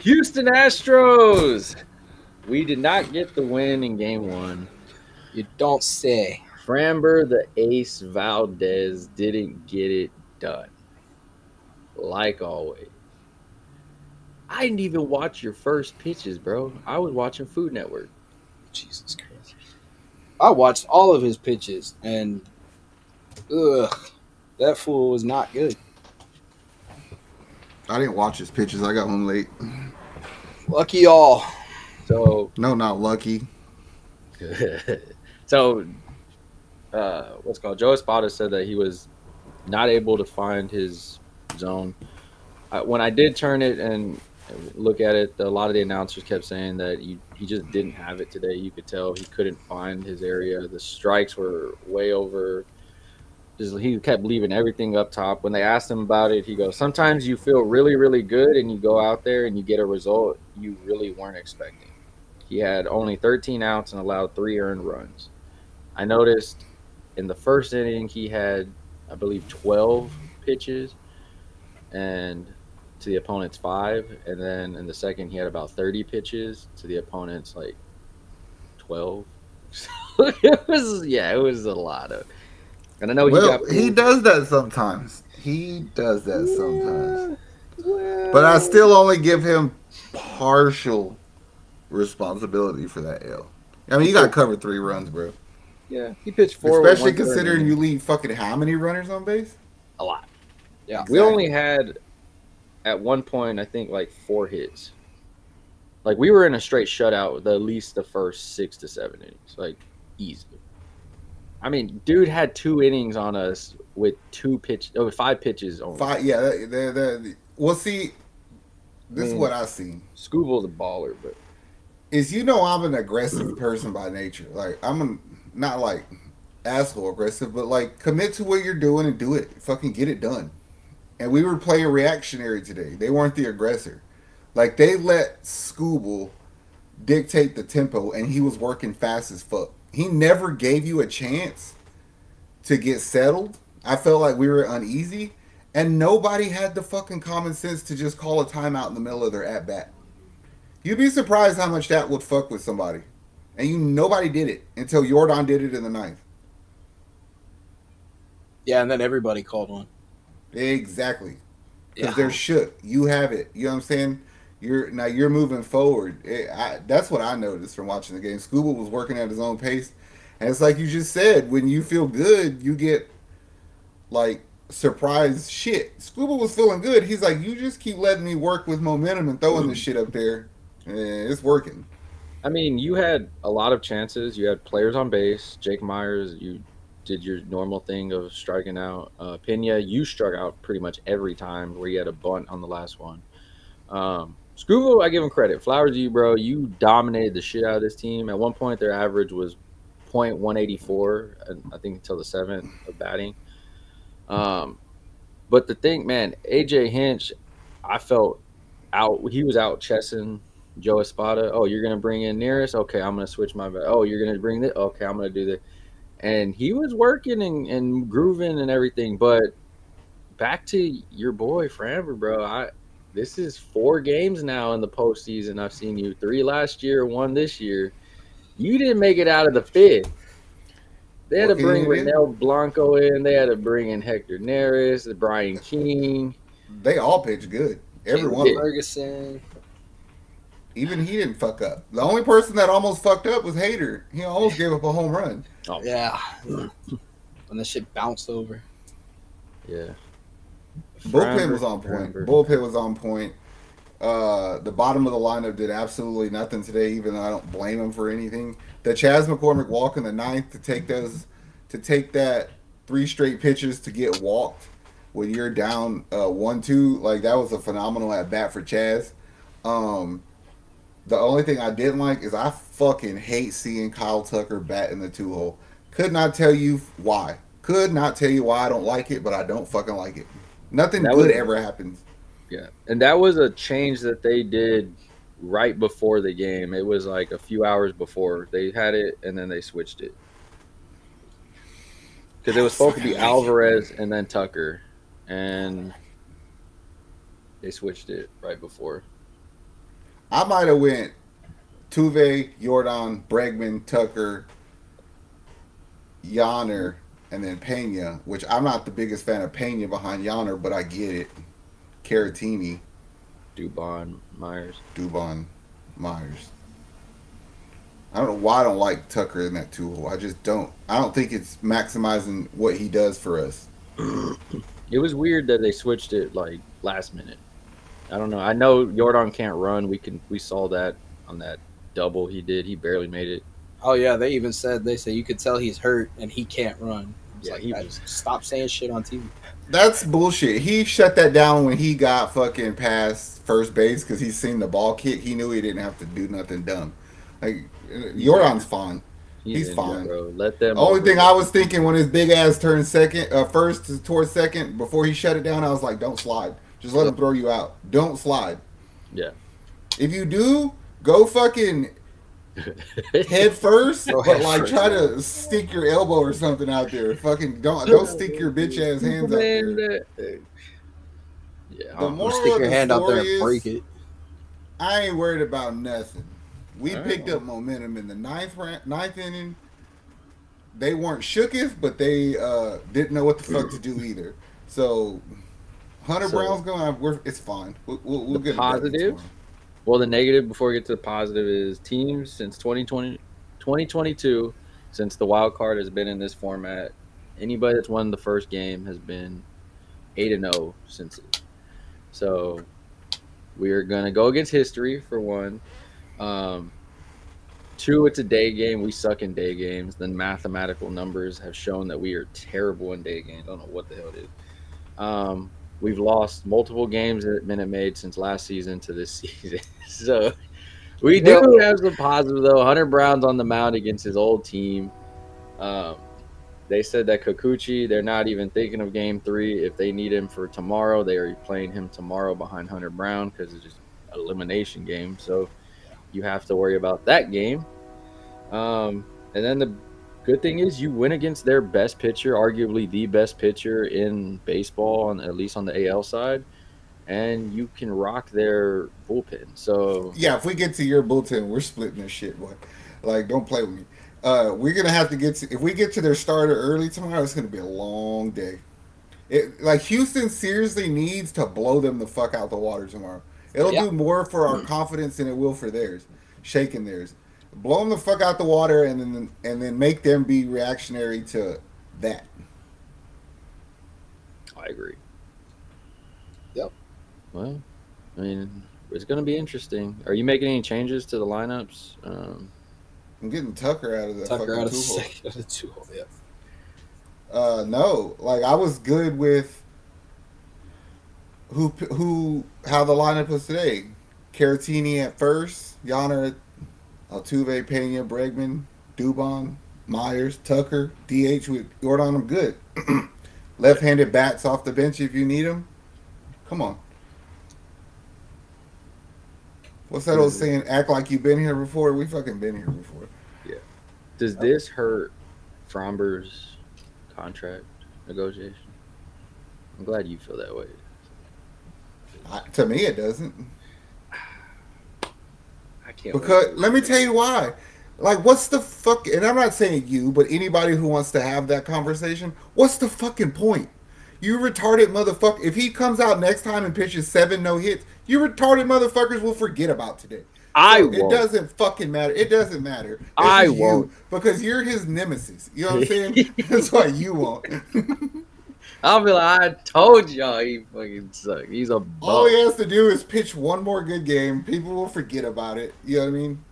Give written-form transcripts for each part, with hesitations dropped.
Houston Astros. We did not get the win in game one. You don't say. Framber, the ace Valdez, didn't get it done. Like always. I didn't even watch your first pitches, bro. I was watching Food Network. Jesus Christ. I watched all of his pitches, and that fool was not good. I didn't watch his pitches. I got home late. Lucky y'all. So no, not lucky. So, what's it called? Joe Espada said that he was not able to find his zone. When I did turn it and look at it, a lot of the announcers kept saying that he just didn't have it today. You could tell he couldn't find his area. The strikes were way over. He kept leaving everything up top. When they asked him about it, he goes, sometimes you feel really, really good and you go out there and you get a result you really weren't expecting. He had only 13 outs and allowed 3 earned runs. I noticed in the first inning he had, I believe, 12 pitches and to the opponent's 5. And then in the second he had about 30 pitches to the opponent's like 12. So it was a lot of. And I know he does that sometimes. But I still only give him partial responsibility for that L. I mean, you got covered 3 runs, bro. Yeah, he pitched 4. Especially considering you leave fucking how many runners on base? A lot. Yeah, exactly. We only had at one point I think like 4 hits. Like we were in a straight shutout with at least the first 6 to 7 innings, like easy. I mean, dude had 2 innings on us with 5 pitches only. 5, yeah. Well, see, this is what I see. Scooble's a baller, but I'm an aggressive person by nature. Like not like asshole aggressive, but like commit to what you're doing and do it. Fucking get it done. And we were playing reactionary today. They weren't the aggressor. Like they let Scooble dictate the tempo, and he was working fast as fuck. He never gave you a chance to get settled. I felt like we were uneasy, and nobody had the fucking common sense to just call a timeout in the middle of their at-bat. You'd be surprised how much that would fuck with somebody. And nobody did it until Jordan did it in the 9th. Yeah, and then everybody called one. Exactly. Because they're shook. You have it. You know what I'm saying? You're moving forward. That's what I noticed from watching the game. Scuba was working at his own pace, and it's like you just said, when you feel good, you get like surprise shit. Scuba was feeling good. He's like, you just keep letting me work with momentum and throwing this shit up there. It's working. I mean, you had a lot of chances. You had players on base. Jake Myers, you did your normal thing of striking out. Pena, you struck out pretty much every time where you had a bunt on the last one. Scuba, I give him credit. Flowers to you, bro. You dominated the shit out of this team. At one point, their average was .184, I think, until the 7th of batting. But the thing, man, AJ Hinch, I felt out. He was out chessing Joe Espada. Oh, you're gonna bring in Nearest? Okay, I'm gonna switch my. Oh, you're gonna bring this? Okay, I'm gonna do that. And he was working and grooving and everything. But back to your boy Framber, bro. This is 4 games now in the postseason. I've seen you 3 last year, 1 this year. You didn't make it out of the 5th. They had to bring Renel Blanco in. They had to bring in Hector Neris, Brian King. They all pitched good. Everyone. Ferguson. Even he didn't fuck up. The only person that almost fucked up was Hader. He almost gave up a home run. Oh yeah. When the shit bounced over. Yeah. Bullpen was on point. Bullpen was on point. The bottom of the lineup did absolutely nothing today, even though I don't blame him for anything. The Chaz McCormick walk in the 9th to take that 3 straight pitches to get walked when you're down 1-2, like that was a phenomenal at bat for Chaz. The only thing I didn't like is I fucking hate seeing Kyle Tucker bat in the 2-hole. Could not tell you why. Could not tell you why I don't like it, but I don't fucking like it. Nothing good ever happens. Yeah, and that was a change that they did right before the game. It was like a few hours before they had it, and then they switched it because it was supposed to be Alvarez and then Tucker, and they switched it right before. I might have went Tuve, Jordan, Bregman, Tucker, Yonner, and then Pena, which I'm not the biggest fan of Pena behind Yonner, but I get it. Caratini, Dubon, Myers. I don't know why I don't like Tucker in that 2-hole. I just don't. I don't think it's maximizing what he does for us. It was weird that they switched it like last minute. I don't know. I know Jordan can't run. We saw that on that double he did. He barely made it. Oh yeah, they say you could tell he's hurt and he can't run. Yeah, like, he was. Stop saying shit on TV. That's bullshit. He shut that down when he got fucking past first base because he seen the ball kick. He knew he didn't have to do nothing dumb. Like Jordan's fine. He's fine. Bro. Let them. Only thing I was thinking when his big ass turned first towards second before he shut it down, I was like, don't slide. Just let him throw you out. Don't slide. Yeah. If you do, go fucking head first, but like try to stick your elbow or something out there. Fucking don't stick your bitch ass hands out there. Yeah. The moral stick of your the hand out there story and break it. I ain't worried about nothing. We All picked right. up momentum in the ninth inning. They weren't shooketh, but they didn't know what the fuck to do either. So Hunter Brown's going. It's fine. We'll get positive. Well, the negative before we get to the positive is teams since 2022, since the wild card has been in this format, anybody that's won the first game has been 8-0 since it. So we are going to go against history for one. 2, it's a day game. We suck in day games. The mathematical numbers have shown that we are terrible in day games. I don't know what the hell it is. We've lost multiple games at Minute Maid since last season to this season. So we do have some positive, though. Hunter Brown's on the mound against his old team. They said that Kikuchi, they're not even thinking of game 3. If they need him for tomorrow, they are playing him tomorrow behind Hunter Brown because it's just an elimination game. So you have to worry about that game. And then the good thing is you win against their best pitcher, arguably the best pitcher in baseball, at least on the AL side, and you can rock their bullpen. So yeah, if we get to your bullpen, we're splitting this shit, boy. Like, don't play with me. We're gonna have to get to, if we get to their starter early tomorrow, it's gonna be a long day. Like Houston seriously needs to blow them the fuck out the water tomorrow. It'll do more for our confidence than it will for theirs, shaking theirs. Blow them the fuck out the water, and then make them be reactionary to that. I agree. Yep. Well, I mean, it's going to be interesting. Are you making any changes to the lineups? I'm getting Tucker out of the fucking out of two-hole. the 2-hole. Yeah. No, like I was good with how the lineup was today. Caratini at first, Yonner, Altuve, Pena, Bregman, Dubon, Myers, Tucker, DH with Jordan. I'm good. Left-handed bats off the bench if you need them. Come on. What's that old saying? Act like you've been here before. We fucking been here before. Yeah. Does this hurt Framber's contract negotiation? I'm glad you feel that way. To me, it doesn't. I can't. Because let me tell you why. Like, what's the fuck? And I'm not saying you, but anybody who wants to have that conversation. What's the fucking point? You retarded motherfucker. If he comes out next time and pitches 7 no hits, you retarded motherfuckers will forget about today. It doesn't fucking matter. It doesn't matter. I won't. Because you're his nemesis. You know what I'm saying? That's why you won't. I'll be like, I told y'all he fucking sucks. He's a bum. All he has to do is pitch one more good game. People will forget about it. You know what I mean?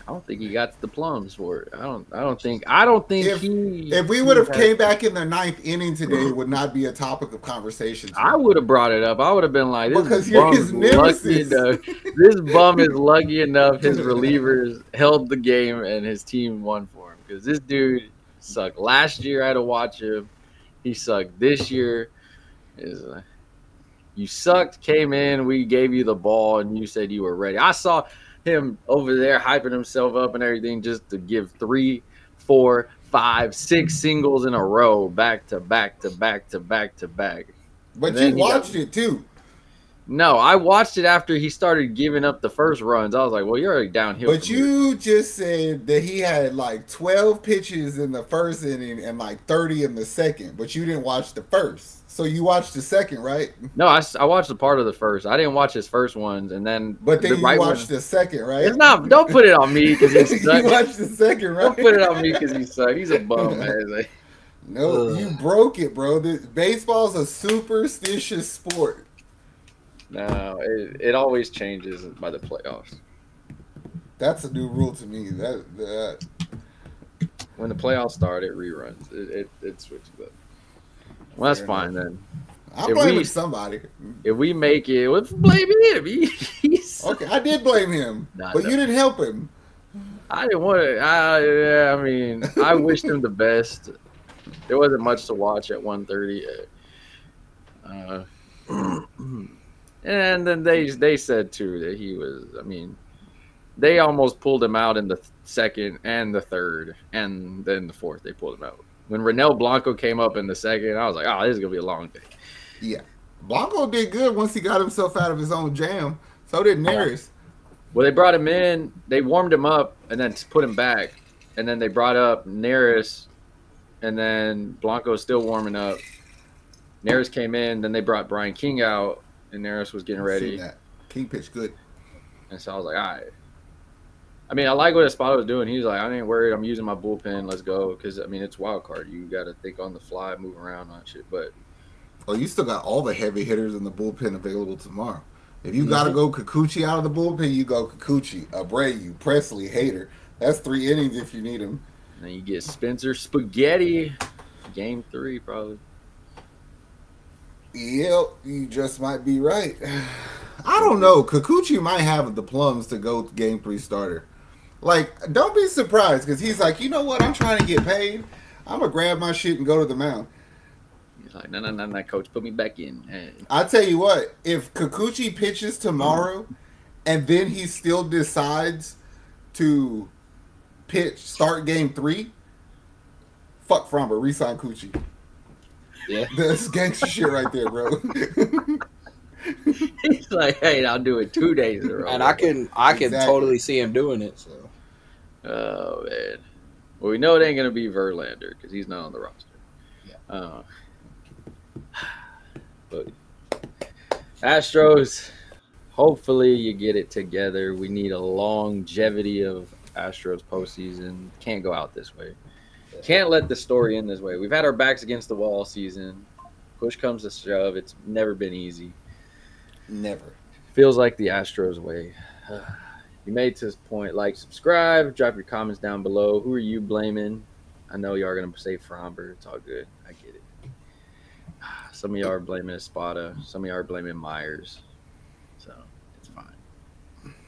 I don't think he got the plums for it. I don't think if we would have came back in the 9th inning today, it would not be a topic of conversation. I would have brought it up. I would have been like, because you're his nemesis. This bum is lucky enough his relievers held the game and his team won for him. Because this dude sucked last year. I had to watch him. He sucked this year. You sucked, came in, we gave you the ball, and you said you were ready. I saw him over there hyping himself up and everything just to give 3, 4, 5, 6 singles in a row back to back to back to back to back. But you watched it too. No, I watched it after he started giving up the first runs. I was like, well, you're already downhill. But you just said that he had like 12 pitches in the first inning and like 30 in the second, but you didn't watch the first. So you watched the second, right? No, I watched a part of the first. I didn't watch his first ones, and then but then you watched the second, right? It's not. Don't put it on me because he sucks. You watched the second, right? Don't put it on me because he sucks. He's a bum, man. Like, no, you broke it, bro. Baseball's a superstitious sport. No, it always changes by the playoffs. That's a new rule to me. That when the playoffs start, it reruns. It switches up. Well, that's fine then. I'm blaming somebody. If we make it, let's blame him. He's okay, I did blame him, but you didn't help him. I didn't want to. I mean, I wished him the best. There wasn't much to watch at 1:30. And then they said too that he was. I mean, they almost pulled him out in the second and the third, and then the fourth they pulled him out. When Renel Blanco came up in the second, I was like, "Oh, this is gonna be a long day." Yeah, Blanco did good once he got himself out of his own jam. So did Neris. Well, they brought him in, they warmed him up, and then put him back, and then they brought up Neris, and then Blanco's still warming up. Neris came in, then they brought Brian King out. And Neris was getting ready. King pitched good. And so I was like, all right. I mean, I like what Espada was doing. He was like, I ain't worried. I'm using my bullpen. Let's go. Because, I mean, it's wild card. You got to think on the fly, move around on shit. But you still got all the heavy hitters in the bullpen available tomorrow. If you got to go Kikuchi out of the bullpen, you go Kikuchi, Abreu, Presley, Hader. That's 3 innings if you need them. And then you get Spencer Spaghetti. Game 3, probably. Yep, you just might be right. I don't know. Kikuchi might have the plums to go game 3 starter. Like, don't be surprised because he's like, you know what? I'm trying to get paid. I'm going to grab my shit and go to the mound. He's like, no, coach, put me back in. Hey. I tell you what, if Kikuchi pitches tomorrow and then he still decides to start game 3, fuck Framber, resign Coochie. Yeah, that's gangster shit right there, bro. He's like, hey, I'll do it 2 days in a row. And I can totally see him doing it. So, oh man, well we know it ain't gonna be Verlander because he's not on the roster. Yeah. But Astros, hopefully you get it together. We need a longevity of Astros postseason. Can't go out this way. Can't let the story end this way. We've had our backs against the wall all season. Push comes to shove. It's never been easy. Never. Feels like the Astros way. You made it to this point. Like, subscribe. Drop your comments down below. Who are you blaming? I know you are going to say Framber. It's all good. I get it. Some of y'all are blaming Espada. Some of y'all are blaming Myers. So, it's fine.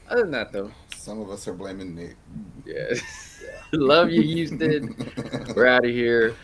Other than that, though. Some of us are blaming Nick. Yeah. Love you, Houston. We're out of here.